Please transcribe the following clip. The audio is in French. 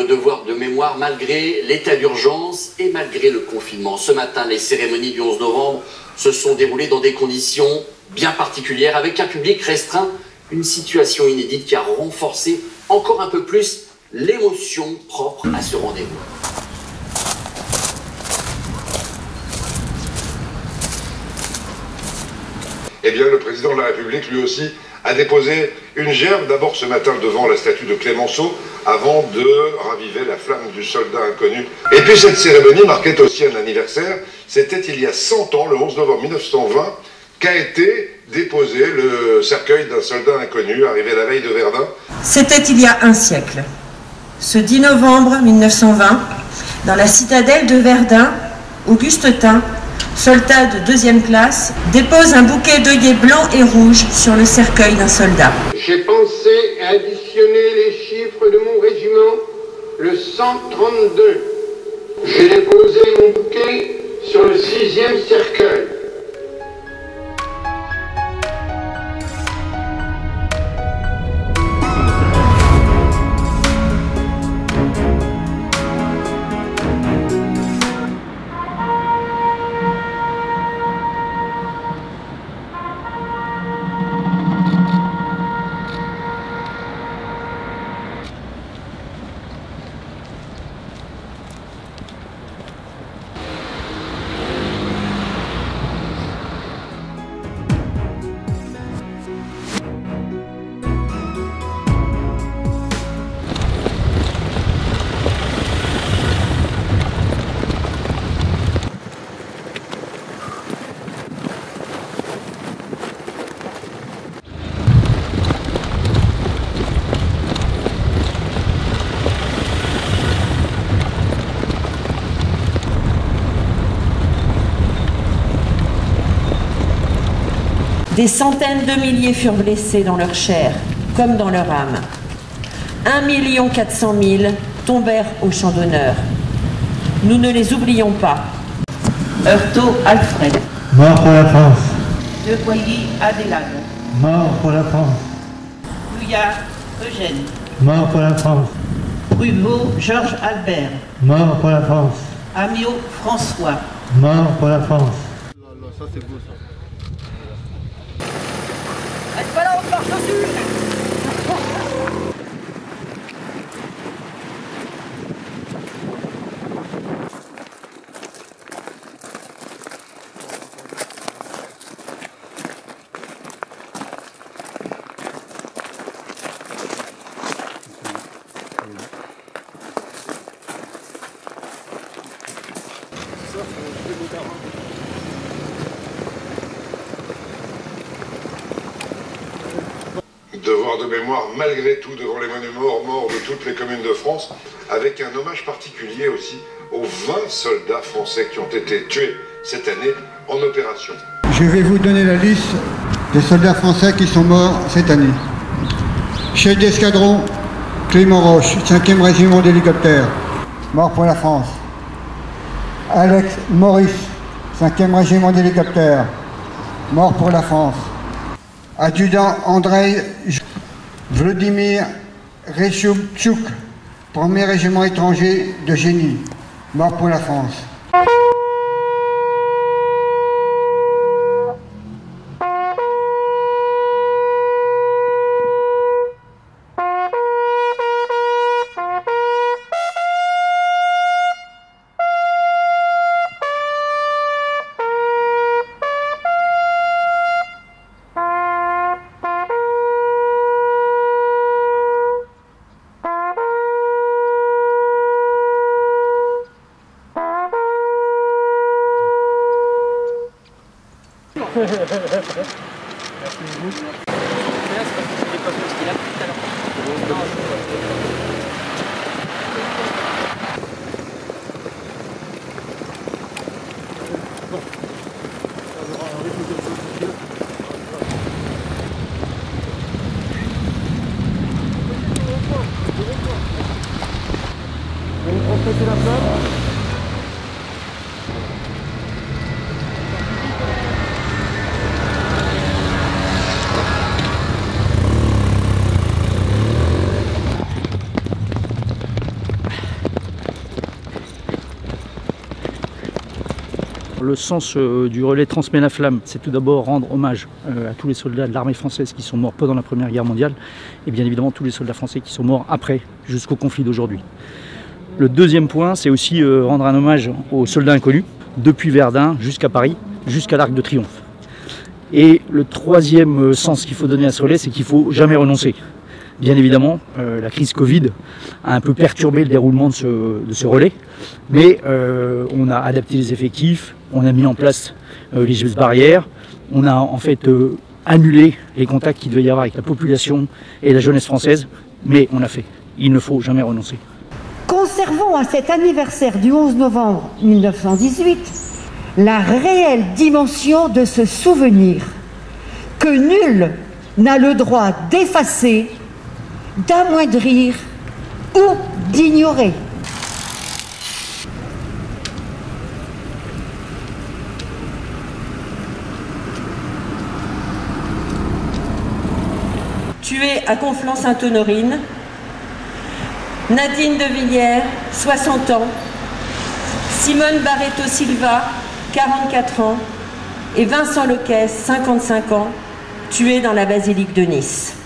devoir de mémoire malgré l'état d'urgence et malgré le confinement. Ce matin, les cérémonies du 11 novembre se sont déroulées dans des conditions bien particulières, avec un public restreint, une situation inédite qui a renforcé encore un peu plus l'émotion propre à ce rendez-vous. Eh bien, le président de la République, lui aussi, a déposé une gerbe, d'abord ce matin devant la statue de Clémenceau, avant de raviver la flamme du soldat inconnu. Et puis cette cérémonie marquait aussi un anniversaire. C'était il y a 100 ans, le 11 novembre 1920, qu'a été déposé le cercueil d'un soldat inconnu, arrivé la veille de Verdun. C'était il y a un siècle. Ce 10 novembre 1920, dans la citadelle de Verdun, Auguste Tin, soldat de 2e classe, dépose un bouquet d'œillets blancs et rouges sur le cercueil d'un soldat. J'ai pensé à additionner les chiffres de mon régiment, le 132. J'ai déposé mon bouquet sur le 6e cercueil. Des centaines de milliers furent blessés dans leur chair, comme dans leur âme. 1 400 000 tombèrent au champ d'honneur. Nous ne les oublions pas. Heurtaud Alfred. Mort pour la France. De Boilly Adélane. Mort pour la France. Couillard Eugène. Mort pour la France. Brumeau Georges Albert. Mort pour la France. Amiot François. Mort pour la France. Ça c'est beau ça. Reste pas là, on marche dessus. Devoir de mémoire malgré tout devant les monuments morts de toutes les communes de France, avec un hommage particulier aussi aux 20 soldats français qui ont été tués cette année en opération. Je vais vous donner la liste des soldats français qui sont morts cette année. Chef d'escadron, Clément Roche, 5e régiment d'hélicoptères, mort pour la France. Alex Maurice, 5e régiment d'hélicoptères, mort pour la France. Adjudant Andrei Vladimir Reshubchuk, 1er régiment étranger de génie, mort pour la France. Le sens du relais Transmet la flamme, c'est tout d'abord rendre hommage à tous les soldats de l'armée française qui sont morts pendant la Première Guerre mondiale et bien évidemment tous les soldats français qui sont morts après, jusqu'au conflit d'aujourd'hui. Le deuxième point, c'est aussi rendre un hommage aux soldats inconnus, depuis Verdun jusqu'à Paris, jusqu'à l'Arc de Triomphe. Et le troisième sens qu'il faut donner à ce relais, c'est qu'il ne faut jamais renoncer. Bien évidemment, la crise Covid a un peu perturbé le déroulement de ce relais, mais on a adapté les effectifs, on a mis en place les gestes barrières, on a en fait annulé les contacts qu'il devait y avoir avec la population et la jeunesse française, mais on l'a fait. Il ne faut jamais renoncer. Conservons à cet anniversaire du 11 novembre 1918 la réelle dimension de ce souvenir que nul n'a le droit d'effacer, d'amoindrir ou d'ignorer. Tuée à Conflans-Sainte-Honorine, Nadine de Villiers, 60 ans, Simone Barreto Silva, 44 ans, et Vincent Lecaisse, 55 ans, tués dans la basilique de Nice.